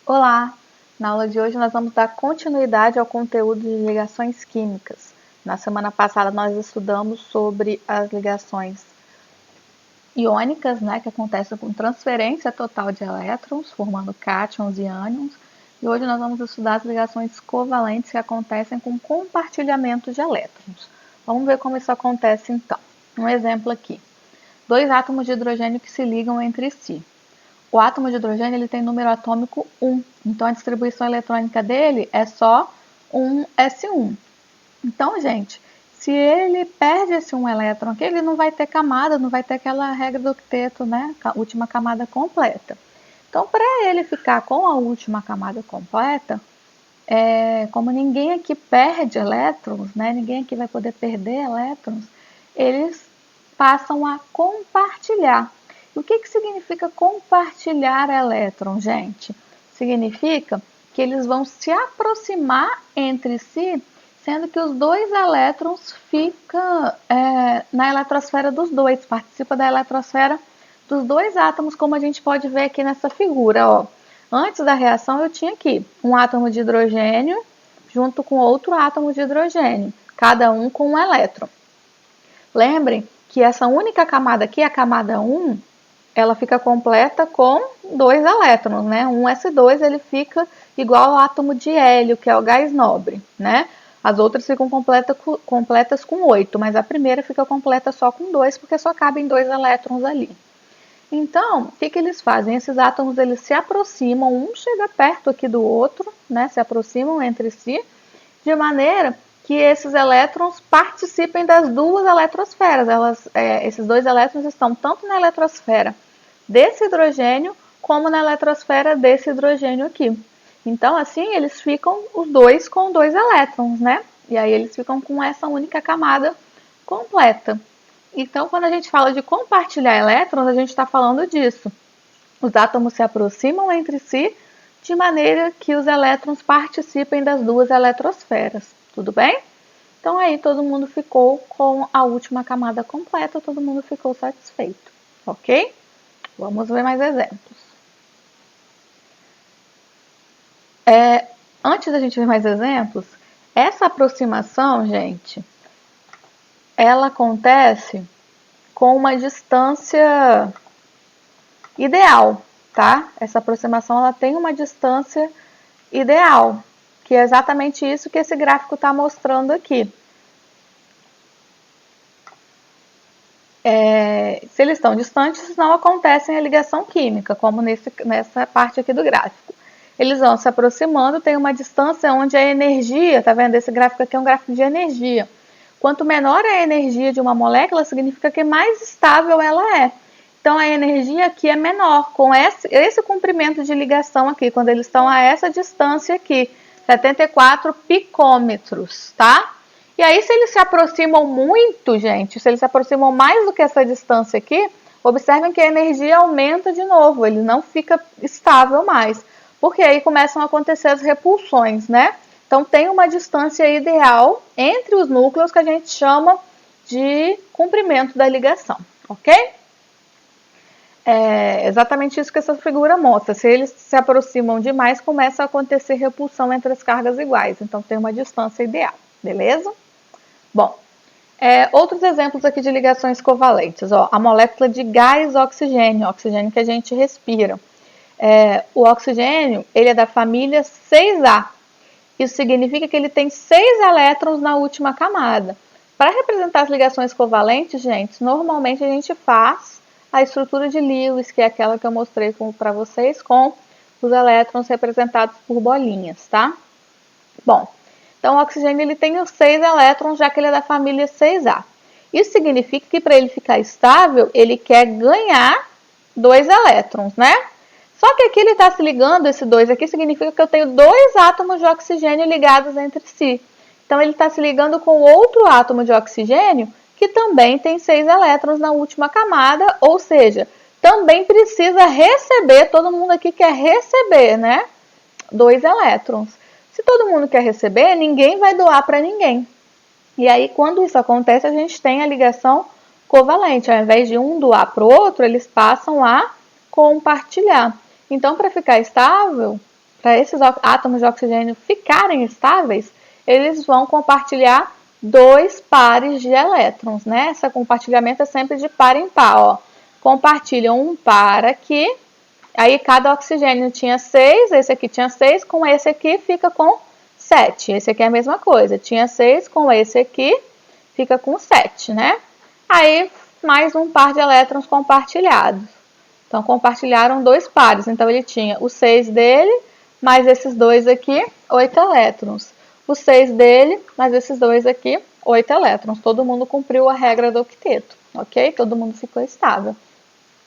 Olá! Na aula de hoje nós vamos dar continuidade ao conteúdo de ligações químicas. Na semana passada nós estudamos sobre as ligações iônicas, que acontecem com transferência total de elétrons, formando cátions e ânions. E hoje nós vamos estudar as ligações covalentes que acontecem com compartilhamento de elétrons. Vamos ver como isso acontece então. Um exemplo aqui. Dois átomos de hidrogênio que se ligam entre si. O átomo de hidrogênio ele tem número atômico 1, então a distribuição eletrônica dele é só 1s1. Então, gente, se ele perde esse 1 elétron aqui, ele não vai ter camada, não vai ter aquela regra do octeto, a última camada completa. Então, para ele ficar com a última camada completa, como ninguém aqui perde elétrons, ninguém aqui vai poder perder elétrons, eles passam a compartilhar. O que significa compartilhar elétrons, gente? Significa que eles vão se aproximar entre si, sendo que os dois elétrons ficam na eletrosfera dos dois, participa da eletrosfera dos dois átomos, como a gente pode ver aqui nessa figura. Ó. Antes da reação eu tinha aqui um átomo de hidrogênio junto com outro átomo de hidrogênio, cada um com um elétron. Lembrem que essa única camada aqui, a camada 1, ela fica completa com dois elétrons, Um S2 ele fica igual ao átomo de hélio, que é o gás nobre, As outras ficam completas com 8, mas a primeira fica completa só com 2, porque só cabem 2 elétrons ali. Então, o que eles fazem? Esses átomos eles se aproximam, um chega perto aqui do outro, Se aproximam entre si, de maneira que esses elétrons participem das duas eletrosferas. Esses dois elétrons estão tanto na eletrosfera desse hidrogênio como na eletrosfera desse hidrogênio aqui. Então, assim, eles ficam os dois com 2 elétrons, E aí eles ficam com essa única camada completa. Então, quando a gente fala de compartilhar elétrons, a gente está falando disso. Os átomos se aproximam entre si de maneira que os elétrons participem das duas eletrosferas. Tudo bem? Então, aí todo mundo ficou com a última camada completa, todo mundo ficou satisfeito. Ok? Vamos ver mais exemplos. Antes da gente ver mais exemplos, essa aproximação, gente, ela acontece com uma distância ideal, tá? Essa aproximação ela tem uma distância ideal, que é exatamente isso que esse gráfico está mostrando aqui. Se eles estão distantes, não acontece a ligação química, como nessa parte aqui do gráfico. Eles vão se aproximando, tem uma distância onde a energia, tá vendo? Esse gráfico aqui é um gráfico de energia. Quanto menor a energia de uma molécula, significa que mais estável ela é. Então, a energia aqui é menor, com esse comprimento de ligação aqui, quando eles estão a essa distância aqui, 74 picômetros, tá? E aí, se eles se aproximam muito, gente, se eles se aproximam mais do que essa distância aqui, observem que a energia aumenta de novo, ele não fica estável mais, porque aí começam a acontecer as repulsões, Então, tem uma distância ideal entre os núcleos que a gente chama de comprimento da ligação, ok? É exatamente isso que essa figura mostra. Se eles se aproximam demais, começa a acontecer repulsão entre as cargas iguais. Então, tem uma distância ideal, beleza? Bom, outros exemplos aqui de ligações covalentes. Ó, a molécula de gás oxigênio, oxigênio que a gente respira. O oxigênio ele é da família 6A. Isso significa que ele tem 6 elétrons na última camada. Para representar as ligações covalentes, gente, normalmente a gente faz a estrutura de Lewis, que é aquela que eu mostrei para vocês, com os elétrons representados por bolinhas, tá? Bom, então o oxigênio ele tem os 6 elétrons, já que ele é da família 6A. Isso significa que para ele ficar estável, ele quer ganhar 2 elétrons, Só que aqui ele está se ligando, esse 2 aqui significa que eu tenho 2 átomos de oxigênio ligados entre si. Então, ele está se ligando com outro átomo de oxigênio que também tem 6 elétrons na última camada, ou seja, também precisa receber, todo mundo aqui quer receber, 2 elétrons. Se todo mundo quer receber, ninguém vai doar para ninguém. E aí, quando isso acontece, a gente tem a ligação covalente. Ao invés de um doar para o outro, eles passam a compartilhar. Então, para ficar estável, para esses átomos de oxigênio ficarem estáveis, eles vão compartilhar 2 pares de elétrons, né? Esse compartilhamento é sempre de par em par, ó. Compartilham um par aqui, aí cada oxigênio tinha 6, esse aqui tinha 6, com esse aqui fica com 7. Esse aqui é a mesma coisa, tinha 6, com esse aqui fica com 7, né? Aí, mais um par de elétrons compartilhados. Então, compartilharam 2 pares. Então, ele tinha o 6 dele, mais esses 2 aqui, 8 elétrons. O 6 dele, mais esses 2 aqui, 8 elétrons. Todo mundo cumpriu a regra do octeto, ok? Todo mundo ficou estável.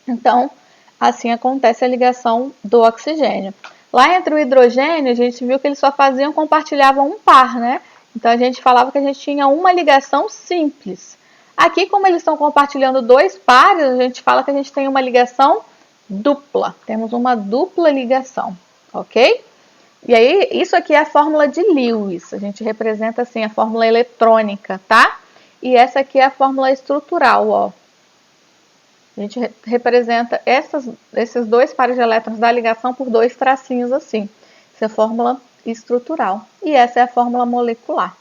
Então, assim acontece a ligação do oxigênio. Lá entre o hidrogênio, a gente viu que eles só compartilhavam um par, né? Então, a gente falava que a gente tinha uma ligação simples. Aqui, como eles estão compartilhando 2 pares, a gente fala que a gente tem uma ligação dupla. Temos uma dupla ligação, ok? E aí, isso aqui é a fórmula de Lewis. A gente representa assim a fórmula eletrônica, tá? E essa aqui é a fórmula estrutural, ó. A gente representa esses 2 pares de elétrons da ligação por 2 tracinhos assim. Essa é a fórmula estrutural. E essa é a fórmula molecular,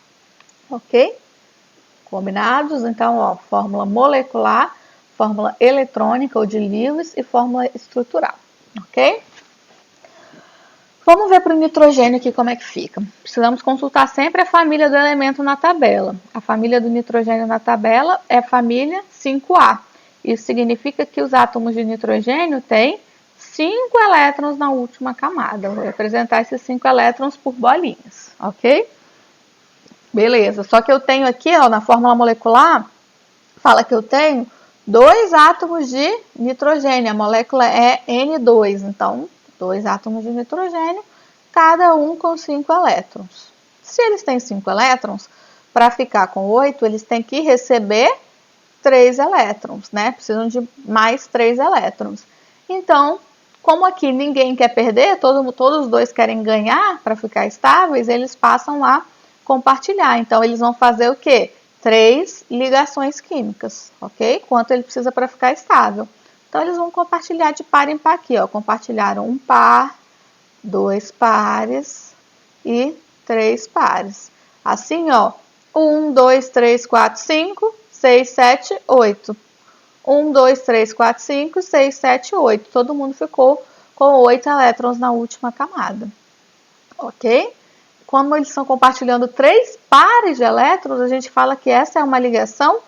ok? Combinados? Então, ó, fórmula molecular, fórmula eletrônica ou de Lewis e fórmula estrutural, ok? Vamos ver para o nitrogênio aqui como é que fica. Precisamos consultar sempre a família do elemento na tabela. A família do nitrogênio na tabela é a família 5A. Isso significa que os átomos de nitrogênio têm 5 elétrons na última camada. Vou representar esses 5 elétrons por bolinhas, ok? Beleza, só que eu tenho aqui, ó, na fórmula molecular, fala que eu tenho 2 átomos de nitrogênio. A molécula é N2, então 2 átomos de nitrogênio, cada um com 5 elétrons. Se eles têm 5 elétrons, para ficar com 8, eles têm que receber 3 elétrons, né? Precisam de mais 3 elétrons. Então, como aqui ninguém quer perder, todos os dois querem ganhar para ficar estáveis, eles passam a compartilhar. Então, eles vão fazer o quê? 3 ligações químicas, ok? Quanto ele precisa para ficar estável. Então, eles vão compartilhar de par em par aqui, ó. Compartilharam um par, 2 pares e 3 pares. Assim, ó, 1, 2, 3, 4, 5, 6, 7, 8. 1, 2, 3, 4, 5, 6, 7, 8. Todo mundo ficou com 8 elétrons na última camada, ok? Como eles estão compartilhando 3 pares de elétrons, a gente fala que essa é uma ligação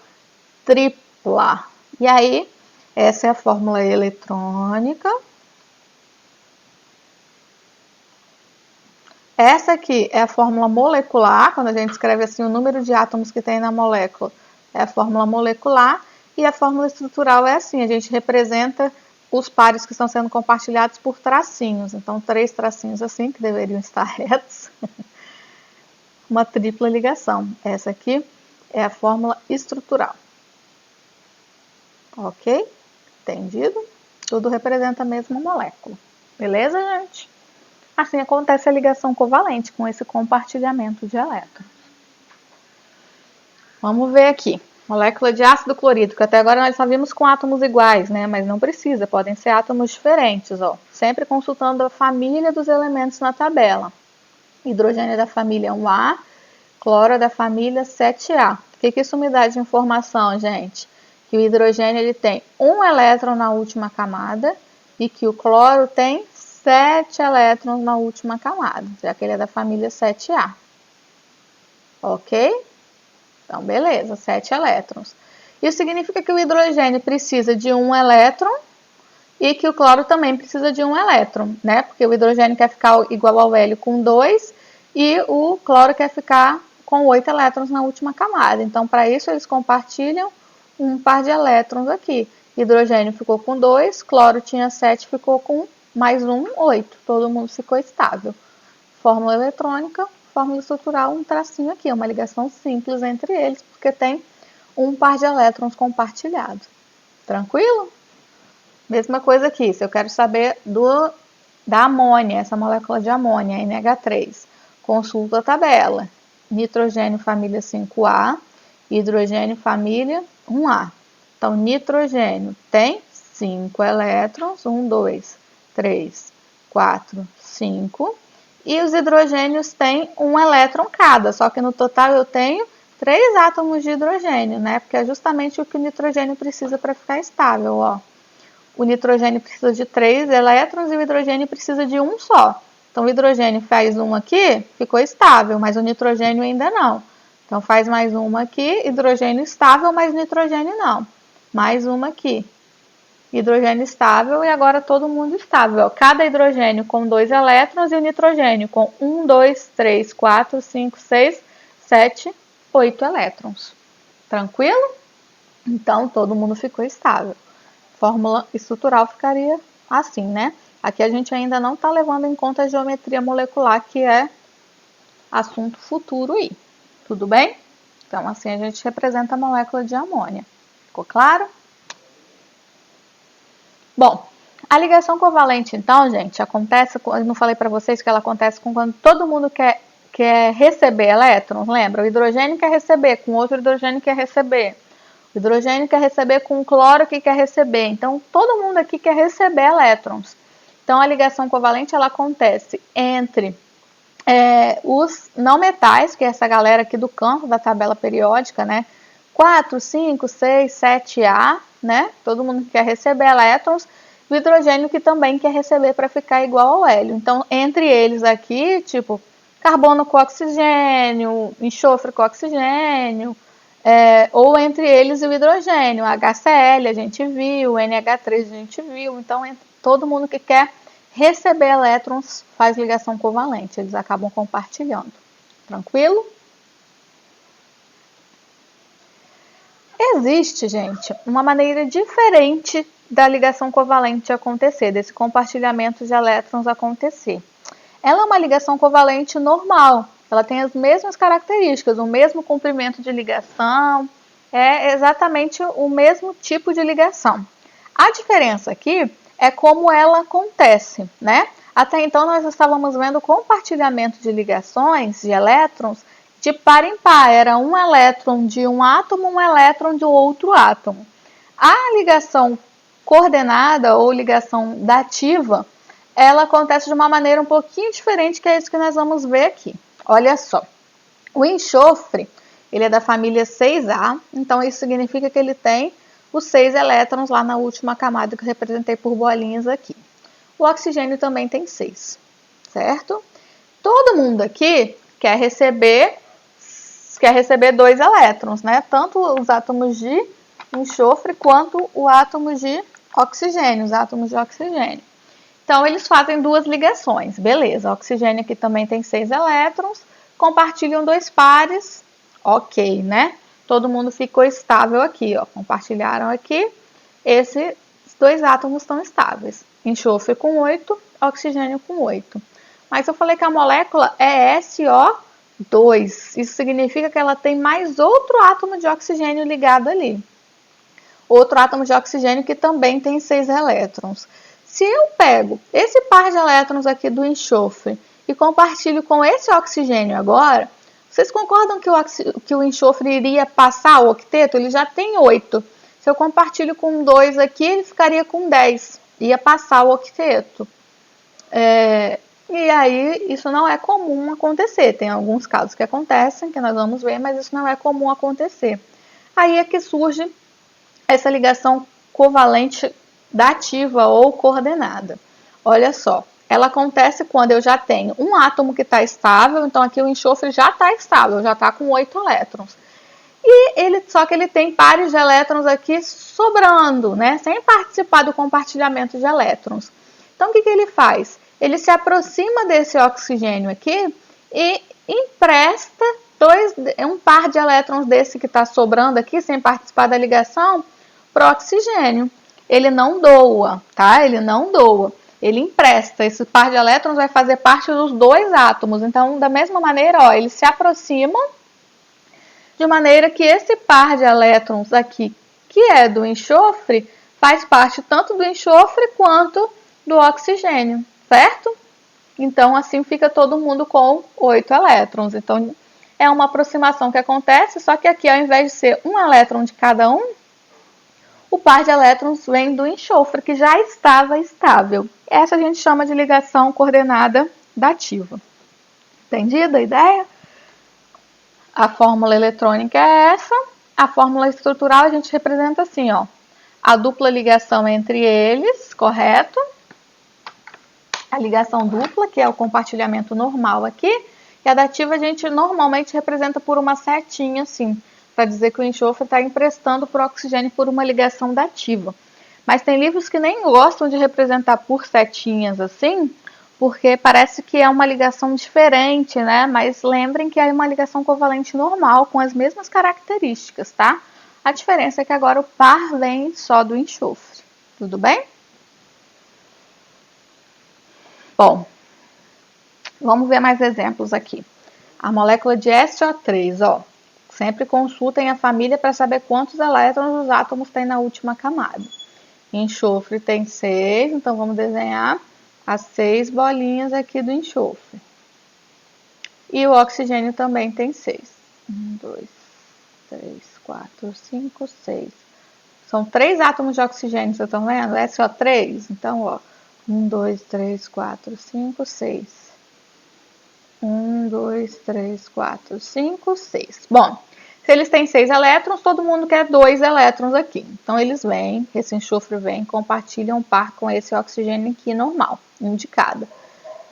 tripla. E aí, essa é a fórmula eletrônica. Essa aqui é a fórmula molecular, quando a gente escreve assim o número de átomos que tem na molécula, é a fórmula molecular. E a fórmula estrutural é assim, a gente representa os pares que estão sendo compartilhados por tracinhos. Então, 3 tracinhos assim, que deveriam estar retos. Uma tripla ligação. Essa aqui é a fórmula estrutural. Ok? Entendido? Tudo representa a mesma molécula. Beleza, gente? Assim acontece a ligação covalente, com esse compartilhamento de elétrons. Vamos ver aqui. Molécula de ácido clorídrico. Até agora nós só vimos com átomos iguais, né? Mas não precisa, podem ser átomos diferentes, ó. Sempre consultando a família dos elementos na tabela. Hidrogênio da família 1A, cloro da família 7A. O que isso me dá de informação, gente? Que o hidrogênio ele tem 1 elétron na última camada e que o cloro tem 7 elétrons na última camada, já que ele é da família 7A. Ok? Então, beleza, 7 elétrons. Isso significa que o hidrogênio precisa de 1 elétron e que o cloro também precisa de 1 elétron, né? Porque o hidrogênio quer ficar igual ao hélio com 2 e o cloro quer ficar com 8 elétrons na última camada. Então, para isso, eles compartilham um par de elétrons aqui. Hidrogênio ficou com 2, cloro tinha 7, ficou com mais 1, 8. Todo mundo ficou estável. Fórmula eletrônica, fórmula estrutural, um tracinho aqui, uma ligação simples entre eles, porque tem um par de elétrons compartilhado. Tranquilo? Mesma coisa aqui, se eu quero saber da amônia, essa molécula de amônia, NH3, consulto a tabela. Nitrogênio família 5A, hidrogênio família 1A. Então, nitrogênio tem 5 elétrons, 1, 2, 3, 4, 5. e os hidrogênios têm um elétron cada, só que no total eu tenho 3 átomos de hidrogênio, né? Porque é justamente o que o nitrogênio precisa para ficar estável, ó. O nitrogênio precisa de 3 elétrons e o hidrogênio precisa de um só. Então, o hidrogênio faz um aqui, ficou estável, mas o nitrogênio ainda não. Então, faz mais uma aqui, hidrogênio estável, mas nitrogênio não. Mais uma aqui, hidrogênio estável e agora todo mundo estável. Cada hidrogênio com 2 elétrons e o nitrogênio com 1, 2, 3, 4, 5, 6, 7, 8 elétrons. Tranquilo? Então, todo mundo ficou estável. Fórmula estrutural ficaria assim, né? Aqui a gente ainda não está levando em conta a geometria molecular, que é assunto futuro aí. Tudo bem? Então, assim a gente representa a molécula de amônia. Ficou claro? Bom, a ligação covalente, então, gente, acontece, eu não falei para vocês que ela acontece quando todo mundo quer receber elétrons, lembra? O hidrogênio quer receber, com outro hidrogênio quer receber. O hidrogênio quer receber com o cloro que quer receber. Então, todo mundo aqui quer receber elétrons. Então, a ligação covalente ela acontece entre os não metais, que é essa galera aqui do campo da tabela periódica, né? 4, 5, 6, 7A, né? Todo mundo que quer receber elétrons. O hidrogênio que também quer receber para ficar igual ao hélio. Então, entre eles aqui, tipo, carbono com oxigênio, enxofre com oxigênio, ou entre eles o hidrogênio, HCl a gente viu, NH3 a gente viu, então todo mundo que quer receber elétrons faz ligação covalente, eles acabam compartilhando. Tranquilo? Existe, gente, uma maneira diferente da ligação covalente acontecer, desse compartilhamento de elétrons acontecer. Ela é uma ligação covalente normal, ela tem as mesmas características, o mesmo comprimento de ligação, é exatamente o mesmo tipo de ligação. A diferença aqui é como ela acontece, né? Até então nós estávamos vendo compartilhamento de ligações de elétrons de par em par, era um elétron de um átomo, um elétron de outro átomo. A ligação coordenada ou ligação dativa, ela acontece de uma maneira um pouquinho diferente, que é isso que nós vamos ver aqui. Olha só, o enxofre, ele é da família 6A, então isso significa que ele tem os 6 elétrons lá na última camada que eu representei por bolinhas aqui. O oxigênio também tem 6, certo? Todo mundo aqui quer receber 2 elétrons, né? Tanto os átomos de enxofre quanto o átomo de oxigênio, os átomos de oxigênio. Então, eles fazem 2 ligações, beleza. O oxigênio aqui também tem 6 elétrons, compartilham 2 pares, ok, né? Todo mundo ficou estável aqui, ó. Compartilharam aqui, esses 2 átomos estão estáveis. Enxofre com 8, oxigênio com 8. Mas eu falei que a molécula é SO2. Isso significa que ela tem mais outro átomo de oxigênio ligado ali. Outro átomo de oxigênio que também tem 6 elétrons. Se eu pego esse par de elétrons aqui do enxofre e compartilho com esse oxigênio agora, vocês concordam que o enxofre iria passar o octeto? Ele já tem 8. Se eu compartilho com 2 aqui, ele ficaria com 10. Ia passar o octeto. E aí, isso não é comum acontecer. Tem alguns casos que acontecem, que nós vamos ver, mas isso não é comum acontecer. Aí é que surge essa ligação covalente dativa ou coordenada. Olha só, ela acontece quando eu já tenho um átomo que está estável, então aqui o enxofre já está estável, já está com 8 elétrons. Só que ele tem pares de elétrons aqui sobrando, né? Sem participar do compartilhamento de elétrons. Então, o que ele faz? Ele se aproxima desse oxigênio aqui e empresta um par de elétrons desse que está sobrando aqui, sem participar da ligação, para o oxigênio. Ele não doa, tá? Ele não doa. Ele empresta. Esse par de elétrons vai fazer parte dos 2 átomos. Então, da mesma maneira, ó, eles se aproximam de maneira que esse par de elétrons aqui, que é do enxofre, faz parte tanto do enxofre quanto do oxigênio, certo? Então, assim fica todo mundo com 8 elétrons. Então, é uma aproximação que acontece, só que aqui, ao invés de ser um elétron de cada um, o par de elétrons vem do enxofre, que já estava estável. Essa a gente chama de ligação coordenada dativa. Entendida a ideia? A fórmula eletrônica é essa. A fórmula estrutural a gente representa assim, ó. A dupla ligação entre eles, correto? A ligação dupla, que é o compartilhamento normal aqui. E a dativa a gente normalmente representa por uma setinha, assim, para dizer que o enxofre está emprestando para o oxigênio por uma ligação dativa. Mas tem livros que nem gostam de representar por setinhas assim, porque parece que é uma ligação diferente, né? Mas lembrem que é uma ligação covalente normal, com as mesmas características, tá? A diferença é que agora o par vem só do enxofre. Tudo bem? Bom, vamos ver mais exemplos aqui. A molécula de SO3, ó. Sempre consultem a família para saber quantos elétrons os átomos têm na última camada. Enxofre tem 6, então vamos desenhar as 6 bolinhas aqui do enxofre. E o oxigênio também tem 6. 1, 2, 3, 4, 5, 6. São 3 átomos de oxigênio, vocês estão vendo? SO3. Então, ó, 1, 2, 3, 4, 5, 6. 1, 2, 3, 4, 5, 6. Bom, se eles têm 6 elétrons, todo mundo quer 2 elétrons aqui. Então, eles vêm, esse enxofre vem, compartilham um par com esse oxigênio aqui normal, indicado.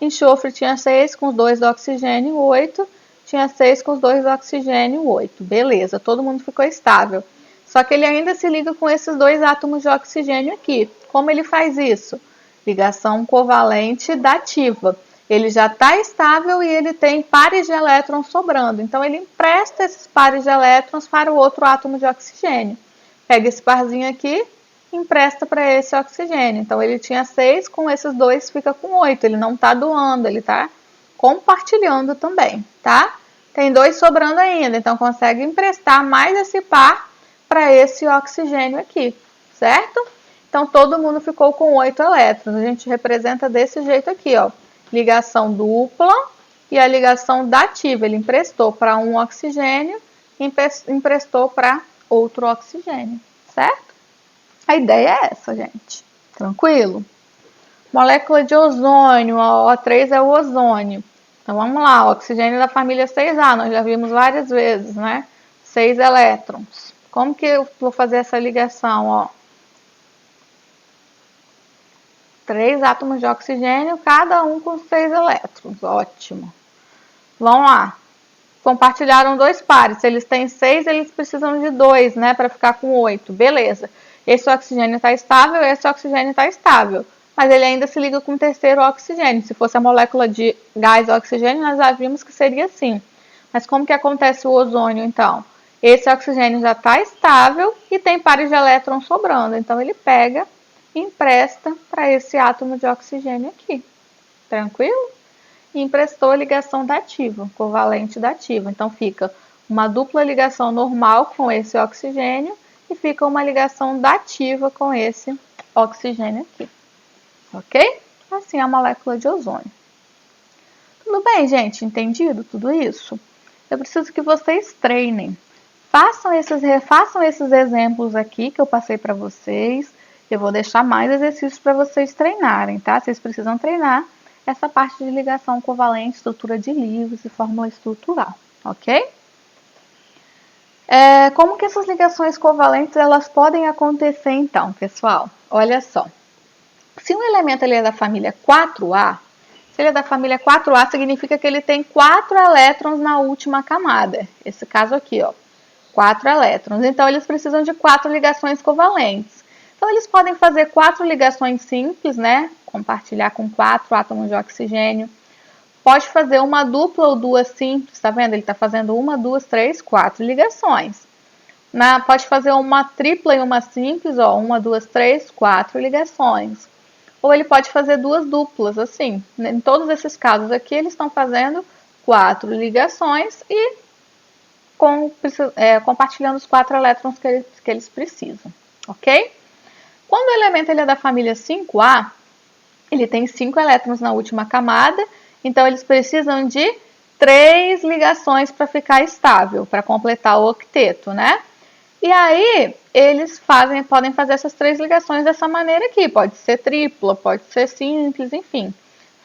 Enxofre tinha 6 com os 2 do oxigênio, 8. Tinha 6 com os 2 do oxigênio, 8. Beleza, todo mundo ficou estável. Só que ele ainda se liga com esses 2 átomos de oxigênio aqui. Como ele faz isso? Ligação covalente dativa. Ele já está estável e ele tem pares de elétrons sobrando. Então, ele empresta esses pares de elétrons para o outro átomo de oxigênio. Pega esse parzinho aqui, empresta para esse oxigênio. Então, ele tinha 6, com esses 2 fica com 8. Ele não está doando, ele está compartilhando também, tá? Tem 2 sobrando ainda, então consegue emprestar mais esse par para esse oxigênio aqui, certo? Então, todo mundo ficou com 8 elétrons. A gente representa desse jeito aqui, ó. Ligação dupla e a ligação dativa. Ele emprestou para um oxigênio e emprestou para outro oxigênio, certo? A ideia é essa, gente. Tranquilo? Molécula de ozônio, a O3 é o ozônio. Então, vamos lá, oxigênio da família 6A, nós já vimos várias vezes, né? 6 elétrons. Como que eu vou fazer essa ligação, ó? 3 átomos de oxigênio, cada um com 6 elétrons. Ótimo. Vamos lá. Compartilharam 2 pares. Se eles têm 6, eles precisam de 2, né? Para ficar com 8. Beleza. Esse oxigênio está estável, esse oxigênio está estável. Mas ele ainda se liga com o terceiro oxigênio. Se fosse a molécula de gás oxigênio, nós já vimos que seria assim. Mas como que acontece o ozônio, então? Esse oxigênio já está estável e tem pares de elétrons sobrando. Então, ele pega e empresta para esse átomo de oxigênio aqui. Tranquilo? E emprestou a ligação dativa, covalente dativa. Então, fica uma dupla ligação normal com esse oxigênio e fica uma ligação dativa com esse oxigênio aqui. Ok? Assim é a molécula de ozônio. Tudo bem, gente? Entendido tudo isso? Eu preciso que vocês treinem. Façam esses exemplos aqui que eu passei para vocês. Eu vou deixar mais exercícios para vocês treinarem, tá? Vocês precisam treinar essa parte de ligação covalente, estrutura de livros e fórmula estrutural, ok? Como que essas ligações covalentes elas podem acontecer então, pessoal? Olha só. Se um elemento ele é da família 4A, se ele é da família 4A, significa que ele tem 4 elétrons na última camada. Esse caso aqui, ó, 4 elétrons. Então, eles precisam de 4 ligações covalentes. Então, eles podem fazer 4 ligações simples, né? Compartilhar com 4 átomos de oxigênio. Pode fazer uma dupla ou 2 simples, tá vendo? Ele está fazendo 1, 2, 3, 4 ligações. Pode fazer uma tripla e uma simples, ó, 1, 2, 3, 4 ligações. Ou ele pode fazer 2 duplas, assim. Em todos esses casos aqui, eles estão fazendo 4 ligações e compartilhando os 4 elétrons que eles precisam, ok? Quando o elemento ele é da família 5A, ele tem 5 elétrons na última camada, então eles precisam de 3 ligações para ficar estável, para completar o octeto, né? E aí, eles podem fazer essas 3 ligações dessa maneira aqui. Pode ser tripla, pode ser simples, enfim.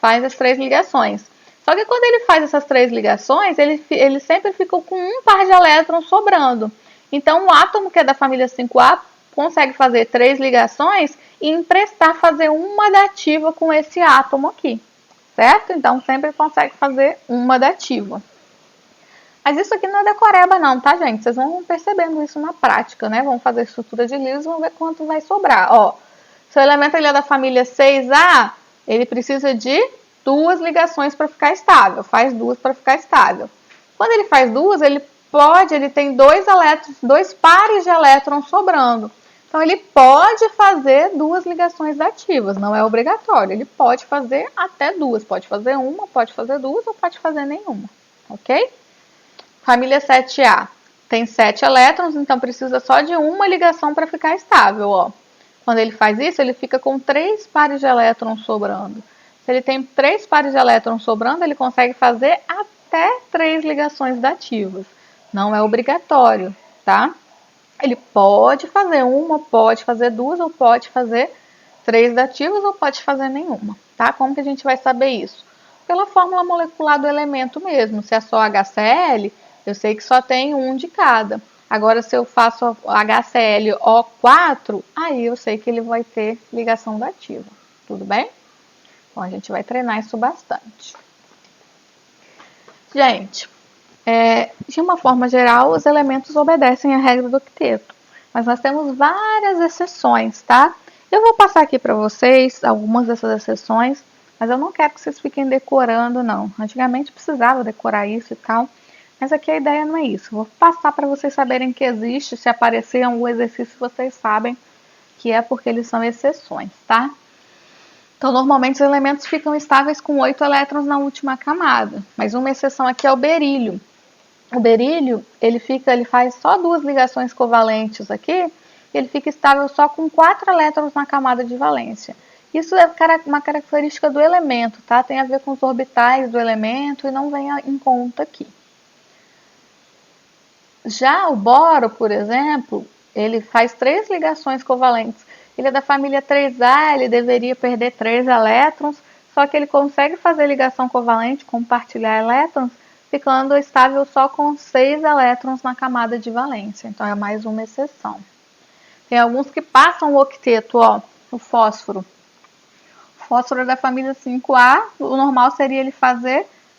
Faz as 3 ligações. Só que quando ele faz essas 3 ligações, ele sempre fica com um par de elétrons sobrando. Então, o átomo que é da família 5A consegue fazer 3 ligações e emprestar, fazer uma dativa com esse átomo aqui, certo? Então, sempre consegue fazer uma dativa. Mas isso aqui não é decoreba não, tá, gente? Vocês vão percebendo isso na prática, né? Vão fazer estrutura de Lewis e vão ver quanto vai sobrar. Ó, seu elemento ele é da família 6A, ele precisa de 2 ligações para ficar estável. Faz 2 para ficar estável. Quando ele faz 2, ele tem 2 elétrons, 2 pares de elétrons sobrando. Então, ele pode fazer 2 ligações dativas, não é obrigatório. Ele pode fazer até 2, pode fazer uma, pode fazer 2 ou pode fazer nenhuma, ok? Família 7A tem 7 elétrons, então precisa só de uma ligação para ficar estável, ó. Quando ele faz isso, ele fica com 3 pares de elétrons sobrando. Se ele tem 3 pares de elétrons sobrando, ele consegue fazer até 3 ligações dativas. Não é obrigatório, tá? Ele pode fazer uma, pode fazer 2, ou pode fazer 3 dativas, ou pode fazer nenhuma, tá? Como que a gente vai saber isso? Pela fórmula molecular do elemento mesmo. Se é só HCl, eu sei que só tem um de cada. Agora, se eu faço HClO4, aí eu sei que ele vai ter ligação dativa. Tudo bem? Então, a gente vai treinar isso bastante. Gente, de uma forma geral, os elementos obedecem à regra do octeto. Mas nós temos várias exceções, tá? Eu vou passar aqui para vocês algumas dessas exceções, mas eu não quero que vocês fiquem decorando, não. Antigamente precisava decorar isso e tal, mas aqui a ideia não é isso. Vou passar para vocês saberem que existe. Se aparecer algum exercício, vocês sabem que é porque eles são exceções, tá? Então, normalmente os elementos ficam estáveis com 8 elétrons na última camada, mas uma exceção aqui é o berílio. O berílio, ele faz só 2 ligações covalentes aqui, e ele fica estável só com 4 elétrons na camada de valência. Isso é uma característica do elemento, tá? Tem a ver com os orbitais do elemento e não vem em conta aqui. Já o boro, por exemplo, ele faz 3 ligações covalentes. Ele é da família 3A, ele deveria perder 3 elétrons, só que ele consegue fazer ligação covalente, compartilhar elétrons, ficando estável só com 6 elétrons na camada de valência. Então, é mais uma exceção. Tem alguns que passam o octeto, ó, o fósforo. O fósforo é da família 5A, o normal seria ele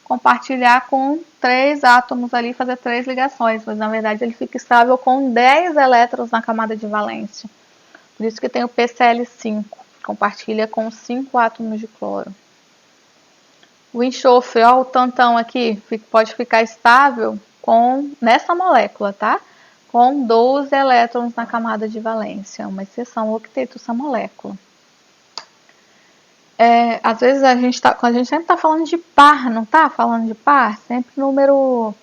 compartilhar com 3 átomos ali, fazer 3 ligações, mas na verdade ele fica estável com 10 elétrons na camada de valência. Por isso que tem o PCl5, compartilha com 5 átomos de cloro. O enxofre, ó, o tantão aqui, pode ficar estável nessa molécula, tá? Com 12 elétrons na camada de valência, uma exceção, o octeto, essa molécula. Às vezes quando a gente sempre está falando de par, não está falando de par? Sempre número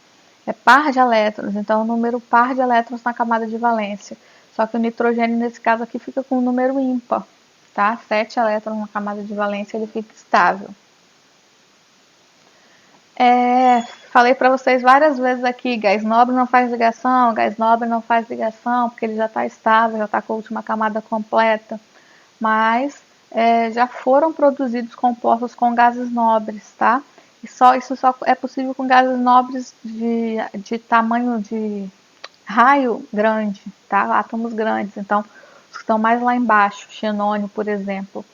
par de elétrons, então número par de elétrons na camada de valência. Só que o nitrogênio, nesse caso aqui, fica com um número ímpar, tá? 7 elétrons na camada de valência, ele fica estável. Falei para vocês várias vezes aqui, gás nobre não faz ligação, gás nobre não faz ligação, porque ele já está estável, já está com a última camada completa. Mas já foram produzidos compostos com gases nobres, tá? Isso só é possível com gases nobres de tamanho de raio grande, tá? Átomos grandes. Então, os que estão mais lá embaixo, xenônio, por exemplo,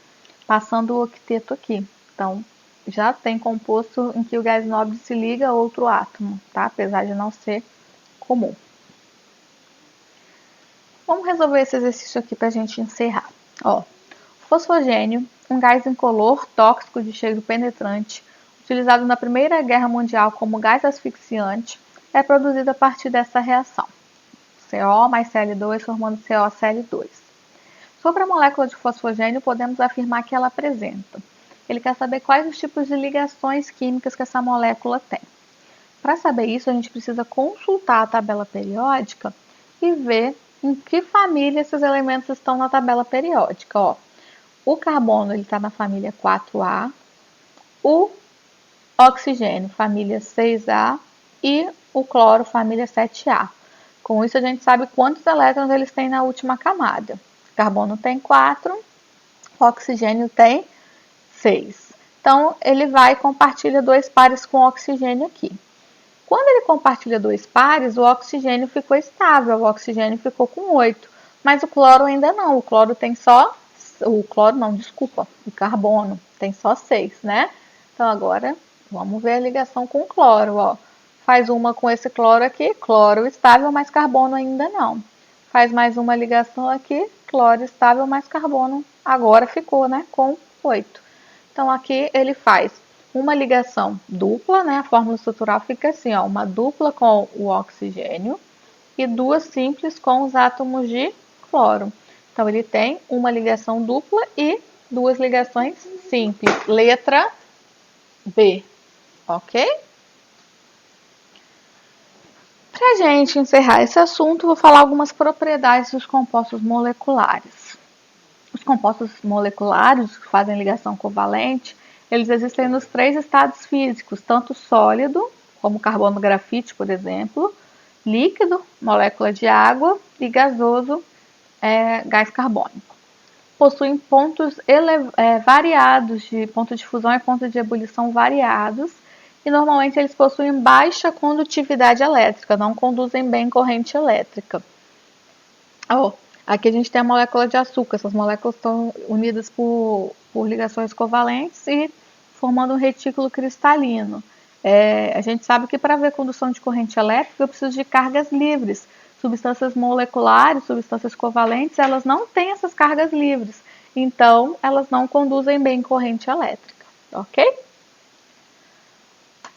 passando o octeto aqui. Então, já tem composto em que o gás nobre se liga a outro átomo, tá? Apesar de não ser comum. Vamos resolver esse exercício aqui para a gente encerrar. Ó, fosfogênio, um gás incolor, tóxico, de cheiro penetrante, utilizado na Primeira Guerra Mundial como gás asfixiante, é produzido a partir dessa reação. CO mais Cl2 formando CoCl2. Sobre a molécula de fosfogênio, podemos afirmar que ela apresenta. Ele quer saber quais os tipos de ligações químicas que essa molécula tem. Para saber isso, a gente precisa consultar a tabela periódica e ver em que família esses elementos estão na tabela periódica. Ó, o carbono está na família 4A, o oxigênio, família 6A, e o cloro, família 7A. Com isso, a gente sabe quantos elétrons eles têm na última camada. O carbono tem 4, o oxigênio tem 6. Então, ele vai e compartilha 2 pares com oxigênio aqui. Quando ele compartilha 2 pares, o oxigênio ficou estável, o oxigênio ficou com 8, mas o cloro ainda não, o cloro tem só, o cloro não, desculpa, o carbono tem só 6, né? Então agora vamos ver a ligação com o cloro, ó. Faz uma com esse cloro aqui, cloro estável, mas carbono ainda não. Faz mais uma ligação aqui, cloro estável, mas carbono agora ficou, né, com 8. Então aqui ele faz uma ligação dupla, né? A fórmula estrutural fica assim, ó, uma dupla com o oxigênio e 2 simples com os átomos de cloro. Então ele tem uma ligação dupla e 2 ligações simples. Letra B, ok? Para a gente encerrar esse assunto, vou falar algumas propriedades dos compostos moleculares. Os compostos moleculares que fazem ligação covalente, eles existem nos 3 estados físicos, tanto sólido, como carbono grafite, por exemplo, líquido, molécula de água, e gasoso, gás carbônico. Possuem pontos variados, de ponto de fusão e ponto de ebulição variados, e normalmente eles possuem baixa condutividade elétrica, não conduzem bem corrente elétrica. Aqui a gente tem a molécula de açúcar, essas moléculas estão unidas por ligações covalentes e formando um retículo cristalino. A gente sabe que para haver condução de corrente elétrica eu preciso de cargas livres. Substâncias moleculares, substâncias covalentes, elas não têm essas cargas livres, então elas não conduzem bem corrente elétrica, ok?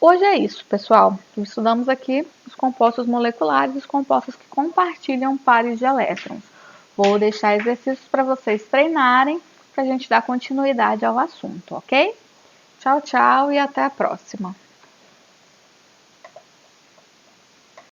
Hoje é isso, pessoal. Estudamos aqui os compostos moleculares e os compostos que compartilham pares de elétrons. Vou deixar exercícios para vocês treinarem, para a gente dar continuidade ao assunto, ok? Tchau, tchau e até a próxima.